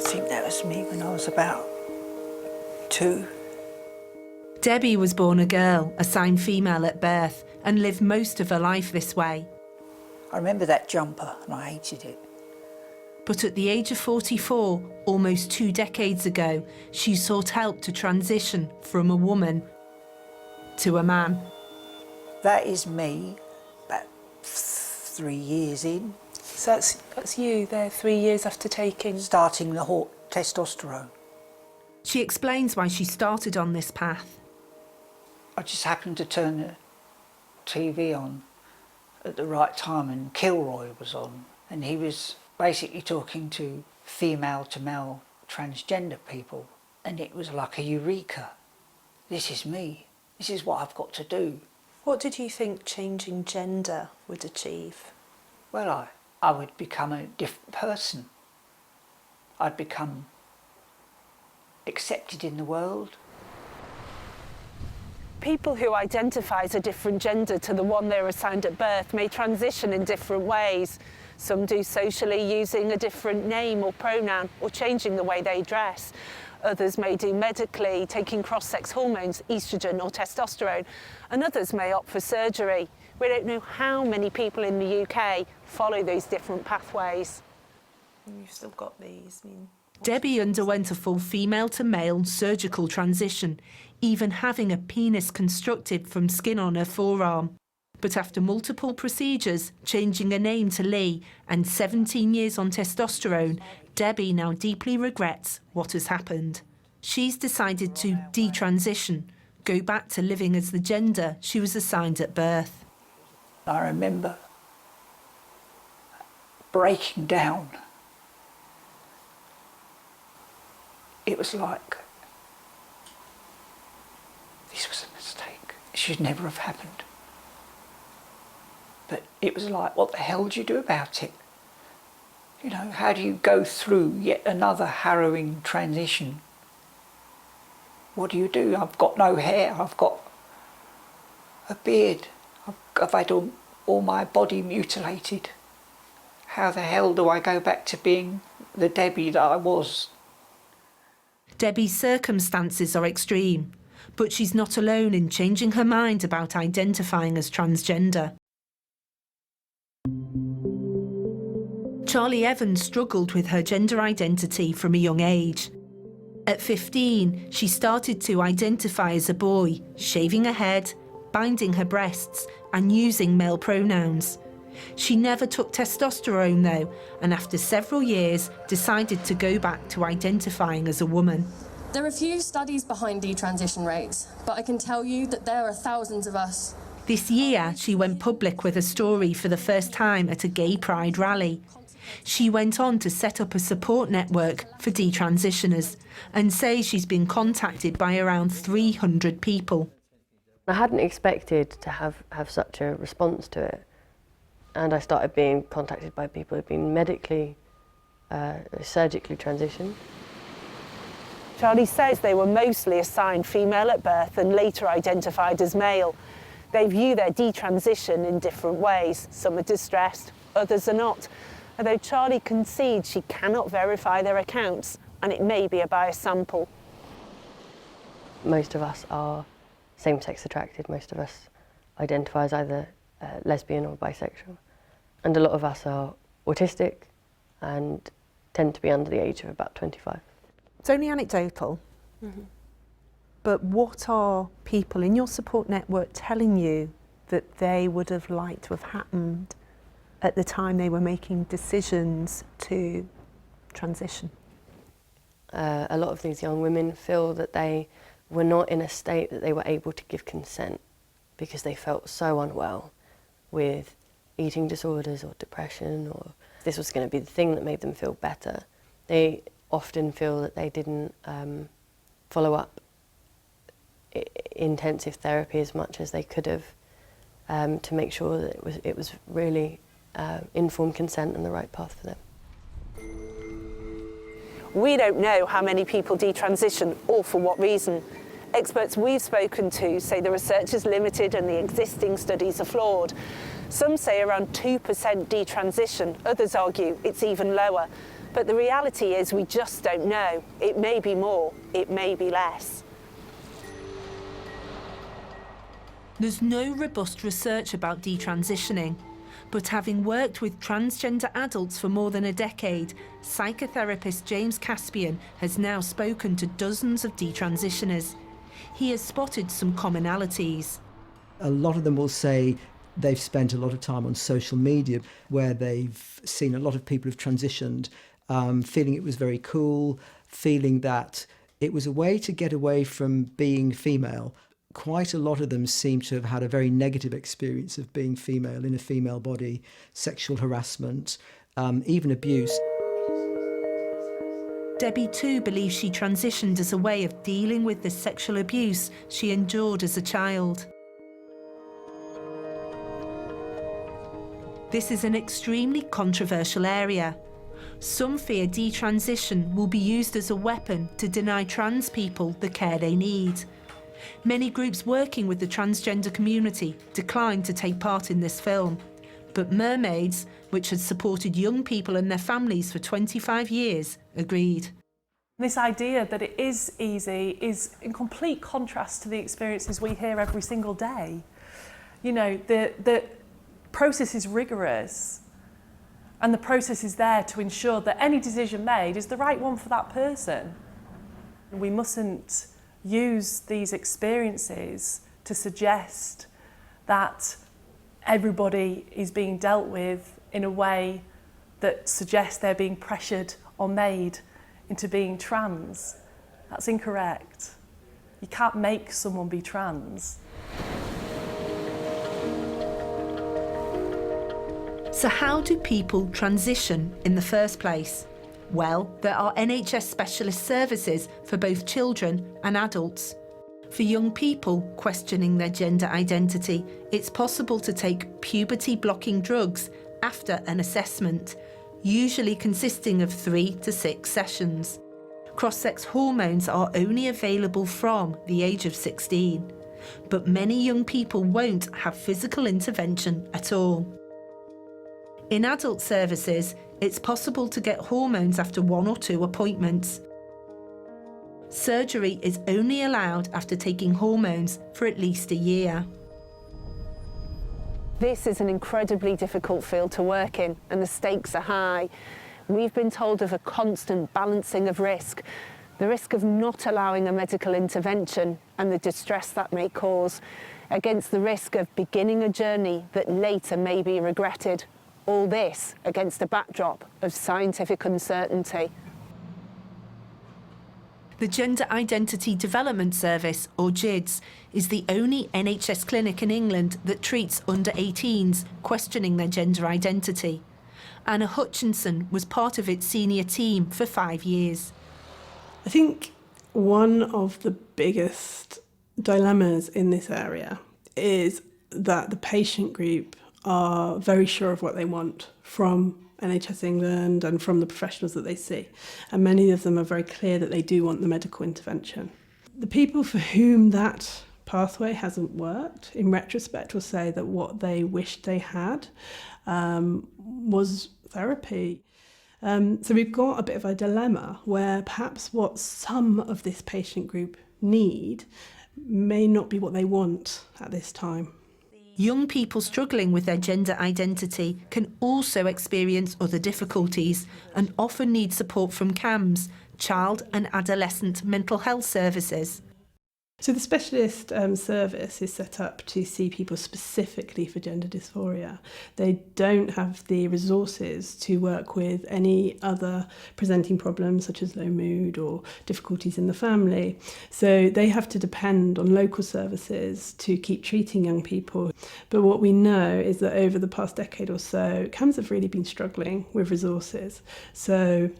think that was me when I was about 2. Debbie was born a girl, assigned female at birth, and lived most of her life this way. I remember that jumper and I hated it. But at the age of 44, almost 2 decades ago, she sought help to transition from a woman to a man. That is me, about 3 years in. So that's you there 3 years after taking... Starting the testosterone. She explains why she started on this path. I just happened to turn the TV on at the right time and Kilroy was on, and he was basically talking to female to male transgender people, and it was like a eureka. This is me. This is what I've got to do. What did you think changing gender would achieve? Well, I would become a different person. I'd become accepted in the world. People who identify as a different gender to the one they were assigned at birth may transition in different ways. Some do socially, using a different name or pronoun or changing the way they dress. Others may do medically, taking cross-sex hormones, estrogen or testosterone. And others may opt for surgery. We don't know how many people in the UK follow those different pathways. You've still got these. Debbie underwent a full female-to-male surgical transition, even having a penis constructed from skin on her forearm. But after multiple procedures, changing her name to Lee, and 17 years on testosterone, Debbie now deeply regrets what has happened. She's decided to detransition, go back to living as the gender she was assigned at birth. I remember breaking down. It was like, this was a mistake. It should never have happened. But it was like, what the hell do you do about it? You know, how do you go through yet another harrowing transition? What do you do? I've got no hair, I've got a beard, I've had all my body mutilated. How the hell do I go back to being the Debbie that I was? Debbie's circumstances are extreme, but she's not alone in changing her mind about identifying as transgender. Charlie Evans struggled with her gender identity from a young age. At 15, she started to identify as a boy, shaving her head, binding her breasts, and using male pronouns. She never took testosterone though, and after several years decided to go back to identifying as a woman. There are few studies behind detransition rates, but I can tell you that there are thousands of us. This year, she went public with a story for the first time at a gay pride rally. She went on to set up a support network for detransitioners and says she's been contacted by around 300 people. I hadn't expected to have such a response to it. And I started being contacted by people who've been medically, surgically transitioned. Charlie says they were mostly assigned female at birth and later identified as male. They view their detransition in different ways. Some are distressed, others are not. Although Charlie concedes she cannot verify their accounts and it may be a biased sample. Most of us are same-sex attracted. Most of us identify as either lesbian or bisexual. And a lot of us are autistic and tend to be under the age of about 25. It's only anecdotal, but what are people in your support network telling you that they would have liked to have happened at the time they were making decisions to transition? A lot of these young women feel that they were not in a state that they were able to give consent because they felt so unwell with eating disorders or depression, or this was going to be the thing that made them feel better. They often feel that they didn't follow up intensive therapy as much as they could have to make sure that it was really informed consent and the right path for them. We don't know how many people detransition or for what reason. Experts we've spoken to say the research is limited and the existing studies are flawed. Some say around 2% detransition, others argue it's even lower. But the reality is we just don't know. It may be more, it may be less. There's no robust research about detransitioning, but having worked with transgender adults for more than a decade, psychotherapist James Caspian has now spoken to dozens of detransitioners. He has spotted some commonalities. A lot of them will say they've spent a lot of time on social media where they've seen a lot of people who've transitioned, feeling it was very cool, feeling that it was a way to get away from being female. Quite a lot of them seem to have had a very negative experience of being female in a female body, sexual harassment, even abuse. Debbie too believes she transitioned as a way of dealing with the sexual abuse she endured as a child. This is an extremely controversial area. Some fear detransition will be used as a weapon to deny trans people the care they need. Many groups working with the transgender community declined to take part in this film, but Mermaids, which had supported young people and their families for 25 years, agreed. This idea that it is easy is in complete contrast to the experiences we hear every single day. You know, the process is rigorous, and the process is there to ensure that any decision made is the right one for that person. We mustn't use these experiences to suggest that everybody is being dealt with in a way that suggests they're being pressured or made into being trans. That's incorrect. You can't make someone be trans. So how do people transition in the first place? Well, there are NHS specialist services for both children and adults. For young people questioning their gender identity, it's possible to take puberty-blocking drugs after an assessment, usually consisting of 3 to 6 sessions. Cross-sex hormones are only available from the age of 16, but many young people won't have physical intervention at all. In adult services, it's possible to get hormones after 1 or 2 appointments. Surgery is only allowed after taking hormones for at least a year. This is an incredibly difficult field to work in, and the stakes are high. We've been told of a constant balancing of risk, the risk of not allowing a medical intervention and the distress that may cause, against the risk of beginning a journey that later may be regretted. All this against a backdrop of scientific uncertainty. The Gender Identity Development Service, or GIDS, is the only NHS clinic in England that treats under 18s questioning their gender identity. Anna Hutchinson was part of its senior team for 5 years. I think one of the biggest dilemmas in this area is that the patient group are very sure of what they want from NHS England and from the professionals that they see. And many of them are very clear that they do want the medical intervention. The people for whom that pathway hasn't worked, in retrospect, will say that what they wished they had was therapy. So we've got a bit of a dilemma where perhaps what some of this patient group need may not be what they want at this time. Young people struggling with their gender identity can also experience other difficulties and often need support from CAMHS, Child and Adolescent Mental Health Services. So the specialist service is set up to see people specifically for gender dysphoria. They don't have the resources to work with any other presenting problems such as low mood or difficulties in the family. So they have to depend on local services to keep treating young people. But what we know is that over the past decade or so, CAMHS have really been struggling with resources. So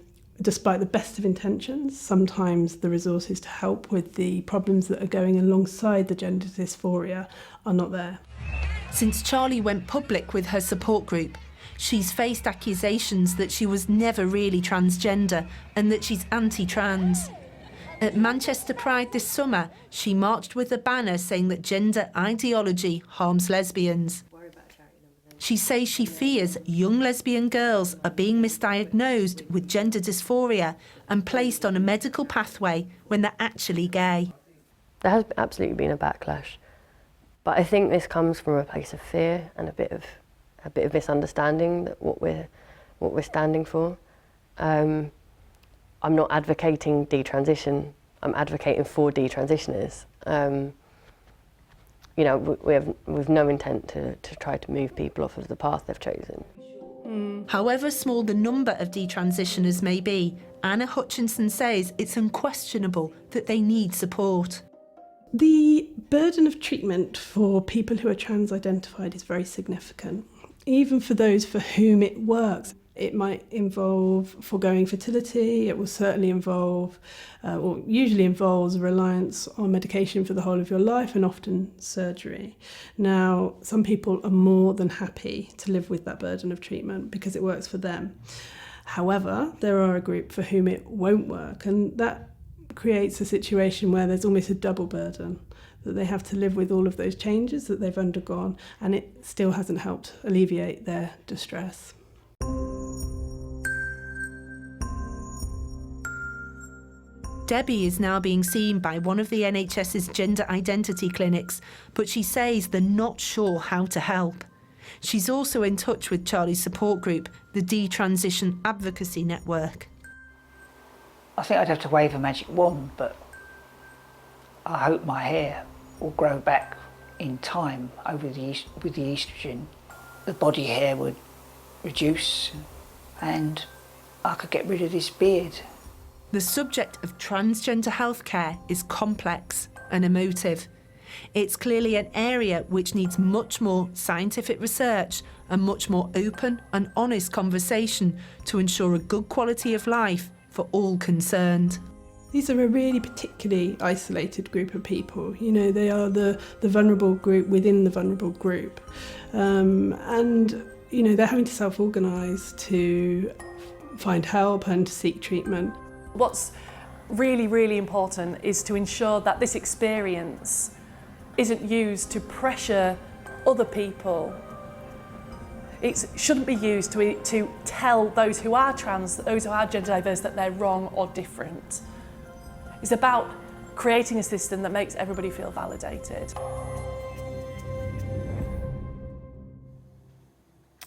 despite the best of intentions, sometimes the resources to help with the problems that are going alongside the gender dysphoria are not there. Since Charlie went public with her support group, she's faced accusations that she was never really transgender and that she's anti-trans. At Manchester Pride this summer, she marched with a banner saying that gender ideology harms lesbians. She says she fears young lesbian girls are being misdiagnosed with gender dysphoria and placed on a medical pathway when they're actually gay. There has absolutely been a backlash, but I think this comes from a place of fear and a bit of misunderstanding that what we're standing for. I'm not advocating detransition. I'm advocating for detransitioners. You know, we've no intent to try to move people off of the path they've chosen. However small the number of detransitioners may be, Anna Hutchinson says it's unquestionable that they need support. The burden of treatment for people who are trans-identified is very significant. Even for those for whom it works, it might involve foregoing fertility, it will certainly involve, or usually involves, reliance on medication for the whole of your life and often surgery. Now, some people are more than happy to live with that burden of treatment because it works for them. However, there are a group for whom it won't work, and that creates a situation where there's almost a double burden, that they have to live with all of those changes that they've undergone, and it still hasn't helped alleviate their distress. Debbie is now being seen by one of the NHS's gender identity clinics, but she says they're not sure how to help. She's also in touch with Charlie's support group, the Detransition Advocacy Network. I think I'd have to wave a magic wand, but I hope my hair will grow back in time with the oestrogen. The body hair would reduce and I could get rid of this beard. The subject of transgender healthcare is complex and emotive. It's clearly an area which needs much more scientific research and much more open and honest conversation to ensure a good quality of life for all concerned. These are a really particularly isolated group of people. You know, they are the vulnerable group within the vulnerable group. And, you know, they're having to self-organise to find help and to seek treatment. What's really, really important is to ensure that this experience isn't used to pressure other people. It shouldn't be used to tell those who are trans, those who are gender diverse, that they're wrong or different. It's about creating a system that makes everybody feel validated.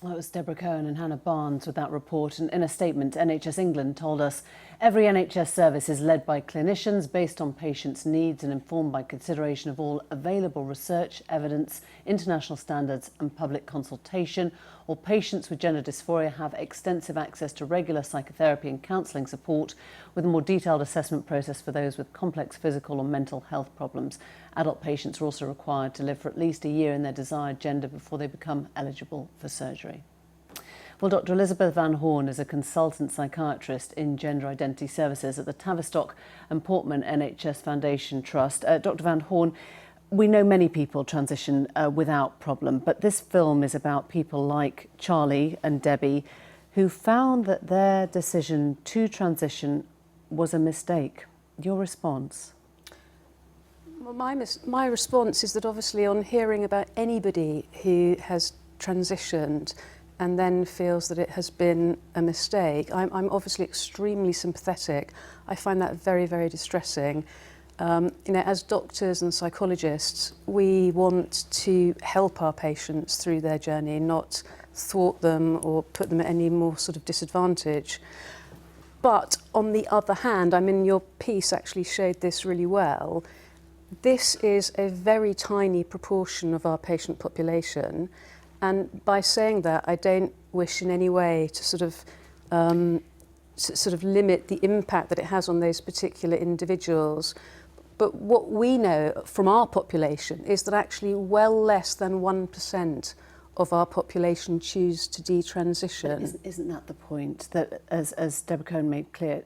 Well, it was Deborah Cohen and Hannah Barnes with that report, and in a statement, NHS England told us every NHS service is led by clinicians based on patients' needs and informed by consideration of all available research, evidence, international standards and public consultation. All patients with gender dysphoria have extensive access to regular psychotherapy and counselling support, with a more detailed assessment process for those with complex physical or mental health problems. Adult patients are also required to live for at least a year in their desired gender before they become eligible for surgery. Well, Dr. Elizabeth Van Horn is a consultant psychiatrist in gender identity services at the Tavistock and Portman NHS Foundation Trust. Dr. Van Horn, we know many people transition without problem, but this film is about people like Charlie and Debbie who found that their decision to transition was a mistake. Your response? Well, my response is that obviously on hearing about anybody who has transitioned and then feels that it has been a mistake, I'm obviously extremely sympathetic. I find that very, very distressing. You know, as doctors and psychologists, we want to help our patients through their journey, not thwart them or put them at any more sort of disadvantage. But on the other hand, I mean, your piece actually showed this really well. This is a very tiny proportion of our patient population, and by saying that, I don't wish in any way to sort of limit the impact that it has on those particular individuals. But what we know from our population is that actually well less than 1% of our population choose to detransition. Isn't that the point? That, as Deborah Cohen made clear,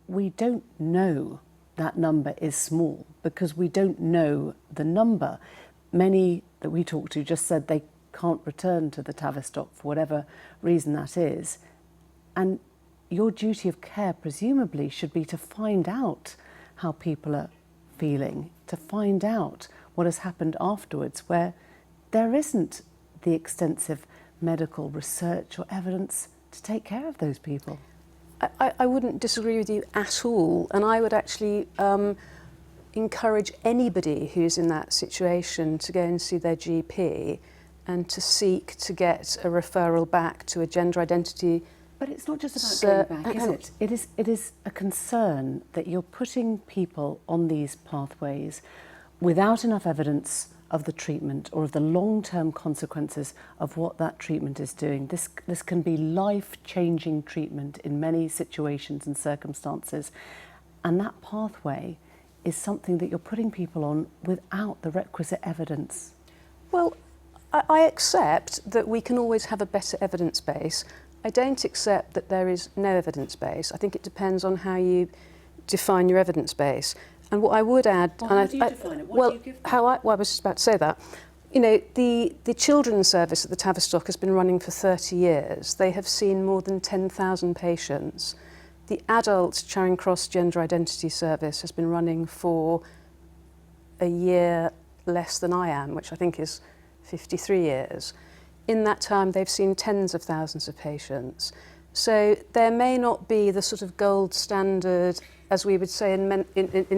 we don't know that number is small because we don't know the number. Many that we talked to just said they can't return to the Tavistock for whatever reason that is. And your duty of care presumably should be to find out how people are feeling, to find out what has happened afterwards, where there isn't the extensive medical research or evidence to take care of those people? I wouldn't disagree with you at all, and I would actually encourage anybody who's in that situation to go and see their GP and to seek to get a referral back to a gender identity. But it's not just about going back, is it? It is a concern that you're putting people on these pathways without enough evidence of the treatment or of the long-term consequences of what that treatment is doing. This can be life-changing treatment in many situations and circumstances, and that pathway is something that you're putting people on without the requisite evidence. Well, I accept that we can always have a better evidence base. I don't accept that there is no evidence base. I think it depends on how you define your evidence base. And what I would add... Well, how do you define it? What do you give them? Well, I was just about to say that. You know, the children's service at the Tavistock has been running for 30 years. They have seen more than 10,000 patients. The adult Charing Cross Gender Identity Service has been running for a year less than I am, which I think is 53 years. In that time, they've seen tens of thousands of patients. So there may not be the sort of gold standard, as we would say in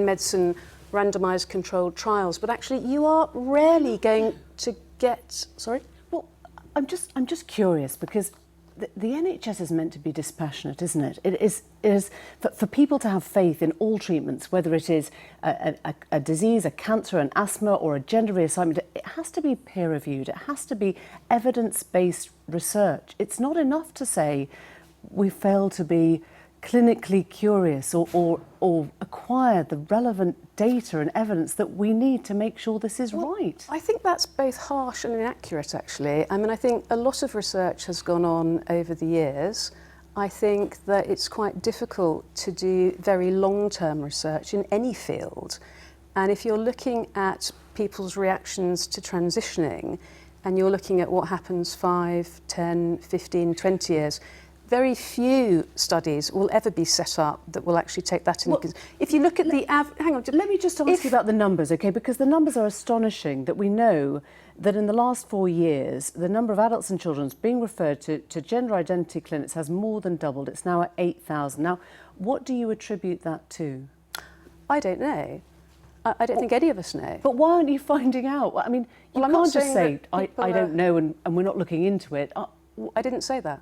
medicine, randomised controlled trials, but actually you are rarely going to get... Sorry? Well, I'm just curious, because the NHS is meant to be dispassionate, isn't it? It is for people to have faith in all treatments, whether it is a disease, a cancer, an asthma, or a gender reassignment. It has to be peer-reviewed. It has to be evidence-based research. It's not enough to say we fail to be clinically curious or acquire the relevant data and evidence that we need to make sure this is right. I think that's both harsh and inaccurate, actually. I mean, I think a lot of research has gone on over the years. I think that it's quite difficult to do very long-term research in any field. And if you're looking at people's reactions to transitioning, and you're looking at what happens 5, 10, 15, 20 years, very few studies will ever be set up that will actually take that into consideration. If you look at hang on, let me just ask you about the numbers, okay? Because the numbers are astonishing, that we know that in the last 4 years, the number of adults and children being referred to gender identity clinics has more than doubled. It's now at 8,000. Now, what do you attribute that to? I don't know. I don't think any of us know. But why aren't you finding out? I mean, you can't just say, I don't know and we're not looking into it. I didn't say that.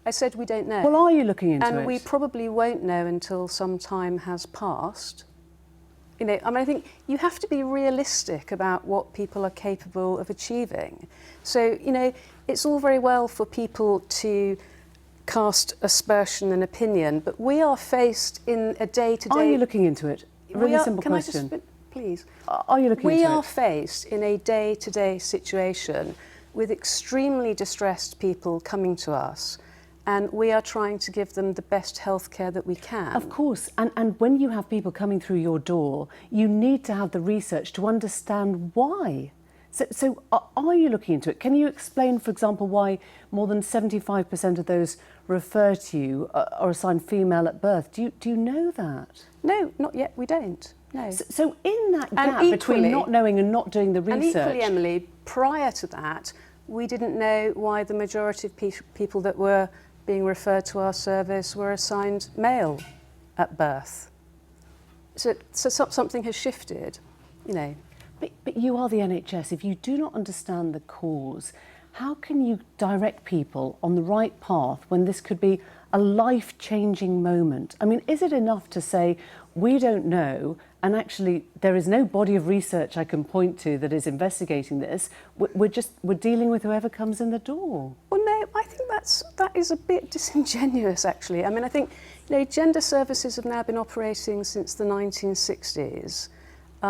I said we don't know. Well, are you looking into it? And we probably won't know until some time has passed. You know, I mean, I think you have to be realistic about what people are capable of achieving. So, you know, it's all very well for people to cast aspersion and opinion, but we are faced in a day-to-day... Are you looking into it? Really simple question. Can I just... Please. Are you looking into it? We are faced in a day-to-day situation with extremely distressed people coming to us, and we are trying to give them the best health care that we can. Of course, and when you have people coming through your door, you need to have the research to understand why. So are you looking into it? Can you explain, for example, why more than 75% of those referred to you are assigned female at birth? Do you know that? No, not yet, we don't. No. So in that gap between not knowing and not doing the research... And equally, Emily, prior to that, we didn't know why the majority of people that were being referred to our service were assigned male at birth. So something has shifted, you know. But you are the NHS. If you do not understand the cause, how can you direct people on the right path when this could be a life-changing moment? I mean, is it enough to say, we don't know, and actually there is no body of research I can point to that is investigating this? We're dealing with whoever comes in the door. Well, no, I think that is a bit disingenuous, actually. I mean, I think, you know, gender services have now been operating since the 1960s.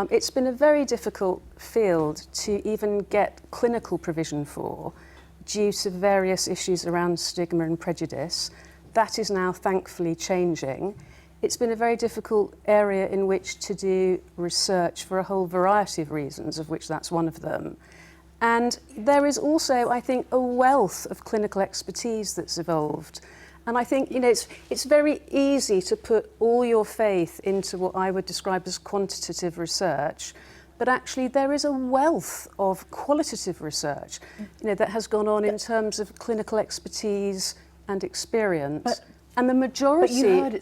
It's been a very difficult field to even get clinical provision for due to various issues around stigma and prejudice. That is now thankfully changing. It's been a very difficult area in which to do research for a whole variety of reasons, of which that's one of them. And there is also, I think, a wealth of clinical expertise that's evolved. And I think, you know, it's very easy to put all your faith into what I would describe as quantitative research, but actually there is a wealth of qualitative research, you know, that has gone on in terms of clinical expertise and experience. And the majority... But you heard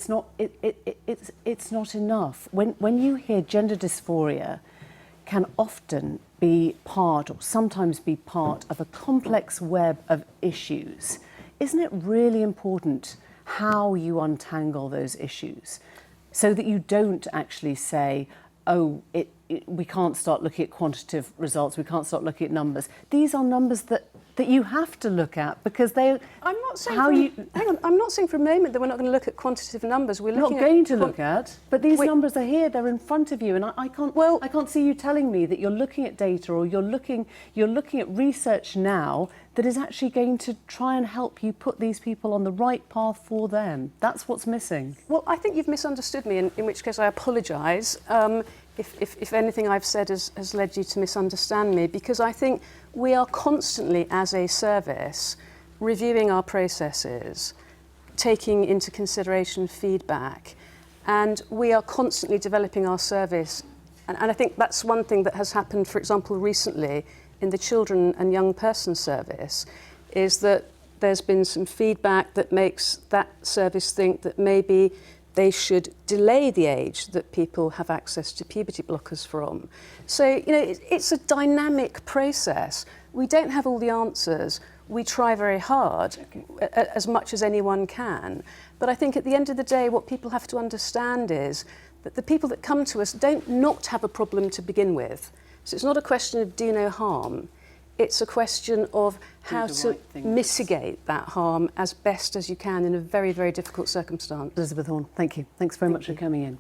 it's not enough. When you hear gender dysphoria can often be part, or sometimes be part, of a complex web of issues, isn't it really important how you untangle those issues so that you don't actually say, oh, we can't start looking at quantitative results, we can't start looking at numbers. These are numbers that you have to look at, because they... I'm not saying hang on, I'm not saying for a moment that we're not going to look at quantitative numbers. We're not going to look at, but these numbers are here, they're in front of you, and I can't see you telling me that you're looking at data, or you're looking at research now that is actually going to try and help you put these people on the right path for them. That's what's missing. Well, I think you've misunderstood me, in which case I apologise. If anything I've said has led you to misunderstand me, because I think we are constantly, as a service, reviewing our processes, taking into consideration feedback, and we are constantly developing our service. And I think that's one thing that has happened, for example, recently in the Children and Young Person Service, is that there's been some feedback that makes that service think that maybe they should delay the age that people have access to puberty blockers from. So, you know, it's a dynamic process. We don't have all the answers. We try very hard, as much as anyone can. But I think at the end of the day, what people have to understand is that the people that come to us don't not have a problem to begin with. So it's not a question of do no harm. It's a question of how to mitigate that harm as best as you can in a very, very difficult circumstance. Elizabeth Horn, thank you. Thanks very much for coming in.